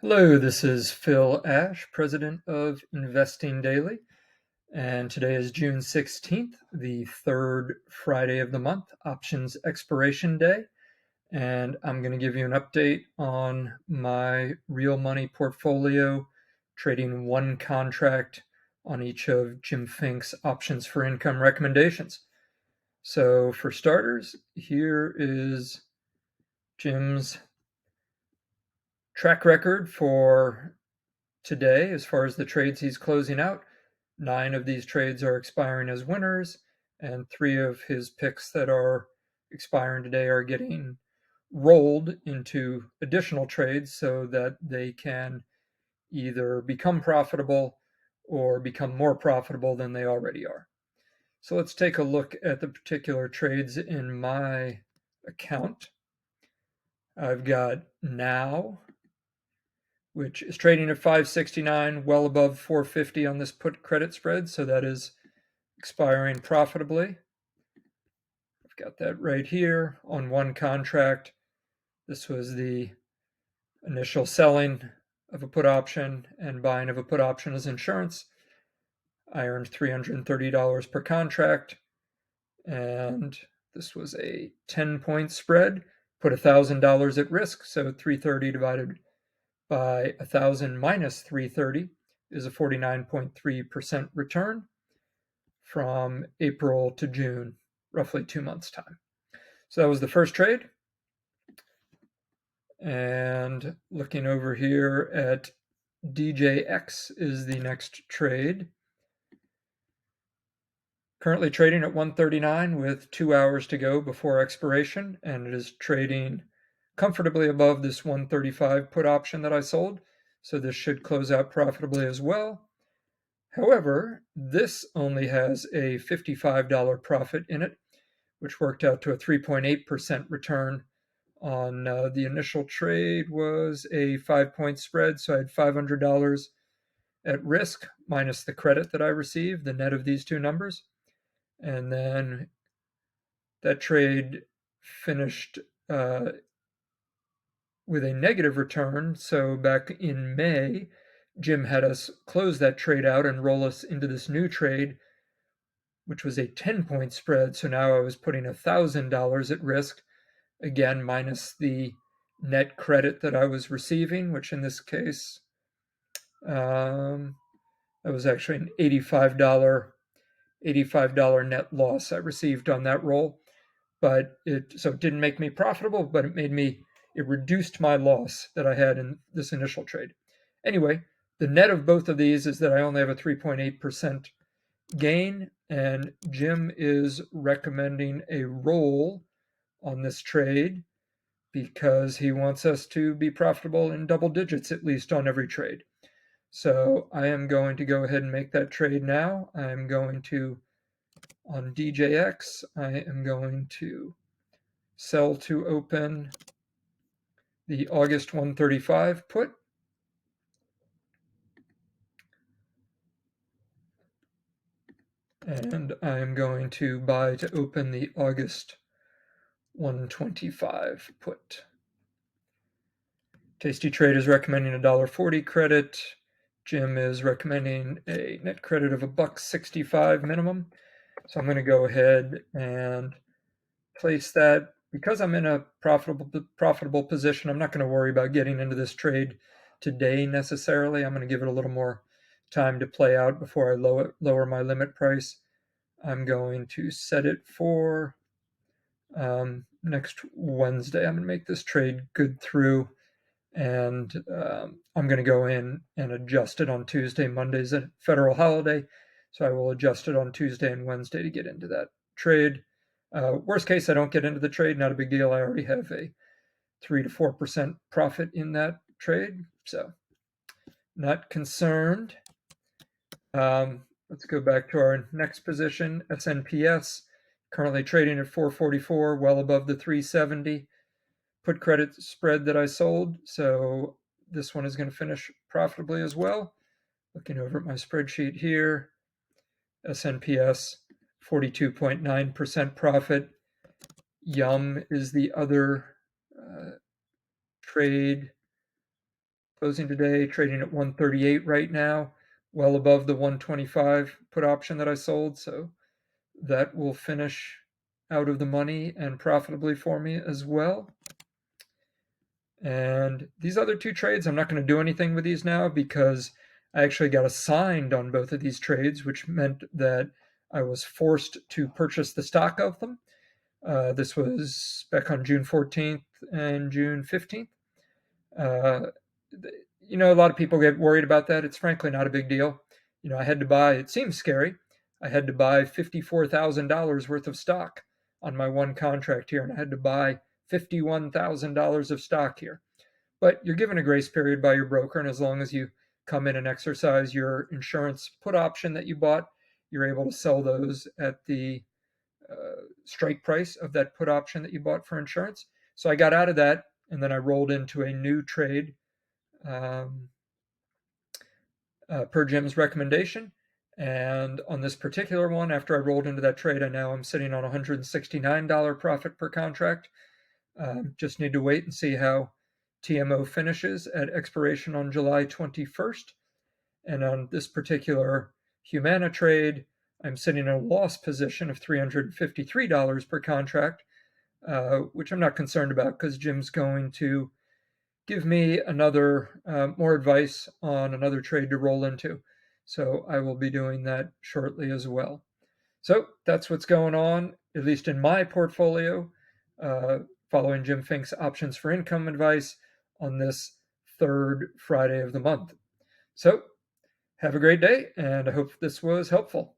Hello, this is Phil Ash, president of Investing Daily, and today is June 16th, the third Friday of the month, options expiration day, and I'm going to give you an update on my real money portfolio, trading one contract on each of Jim Fink's options for income recommendations. So for starters, here is Jim's track record for today, as far as the trades he's closing out. 9 of these trades are expiring as winners, and 3 of his picks that are expiring today are getting rolled into additional trades so that they can either become profitable or become more profitable than they already are. So let's take a look at the particular trades in my account. I've got Now, which is trading at 569, well above 450 on this put credit spread, so that is expiring profitably. I've got that right here on one contract. This was the initial selling of a put option and buying of a put option as insurance. I earned $330 per contract, and this was a 10-point spread. Put $1,000 at risk, so 330 divided by 1,000 minus 330 is a 49.3% return from April to June, roughly 2 months' time. So that was the first trade. And looking over here at DJX is the next trade. Currently trading at 139 with 2 hours to go before expiration, and it is trading comfortably above this 135 put option that I sold. So this should close out profitably as well. However, this only has a $55 profit in it, which worked out to a 3.8% return on the initial trade. Was a 5-point spread, so I had $500 at risk minus the credit that I received, the net of these two numbers. And then that trade finished with a negative return. So back in May, Jim had us close that trade out and roll us into this new trade, which was a 10-point spread. So now I was putting $1,000 at risk, again, minus the net credit that I was receiving, which in this case, that was actually an $85 net loss I received on that roll. But it didn't make me profitable, but it reduced my loss that I had in this initial trade. Anyway, the net of both of these is that I only have a 3.8% gain, and Jim is recommending a roll on this trade because he wants us to be profitable in double digits at least on every trade. So I am going to go ahead and make that trade now. I'm going to, on DJX, I am going to sell to open the August 135 put. And I'm going to buy to open the August 125 put. Tasty Trade is recommending a $1.40 credit. Jim is recommending a net credit of $1.65 minimum. So I'm going to go ahead and place that. Because I'm in a profitable position, I'm not going to worry about getting into this trade today necessarily. I'm going to give it a little more time to play out before I lower my limit price. I'm going to set it for next Wednesday. I'm going to make this trade good through, and I'm going to go in and adjust it on Tuesday. Monday's a federal holiday, so I will adjust it on Tuesday and Wednesday to get into that trade. Worst case, I don't get into the trade. Not a big deal. I already have a 3 to 4% profit in that trade, so not concerned. Let's go back to our next position, SNPS, currently trading at 444, well above the 370 put credit spread that I sold. So this one is going to finish profitably as well. Looking over at my spreadsheet here, SNPS 42.9% profit. Yum is the other trade closing today, trading at 138 right now, well above the 125 put option that I sold. So that will finish out of the money and profitably for me as well. And these other two trades, I'm not going to do anything with these now because I actually got assigned on both of these trades, which meant that I was forced to purchase the stock of them. This was back on June 14th and June 15th. A lot of people get worried about that. It's frankly not a big deal. I had to buy, it seems scary, I had to buy $54,000 worth of stock on my one contract here, and I had to buy $51,000 of stock here. But you're given a grace period by your broker, and as long as you come in and exercise your insurance put option that you bought, you're able to sell those at the strike price of that put option that you bought for insurance. So I got out of that, and then I rolled into a new trade per Jim's recommendation. And on this particular one, after I rolled into that trade, I'm sitting on $169 profit per contract. Just need to wait and see how TMO finishes at expiration on July 21st. And on this particular Humana trade, I'm sitting in a loss position of $353 per contract, which I'm not concerned about because Jim's going to give me another more advice on another trade to roll into. So I will be doing that shortly as well. So that's what's going on, at least in my portfolio, following Jim Fink's options for income advice on this third Friday of the month. So have a great day, and I hope this was helpful.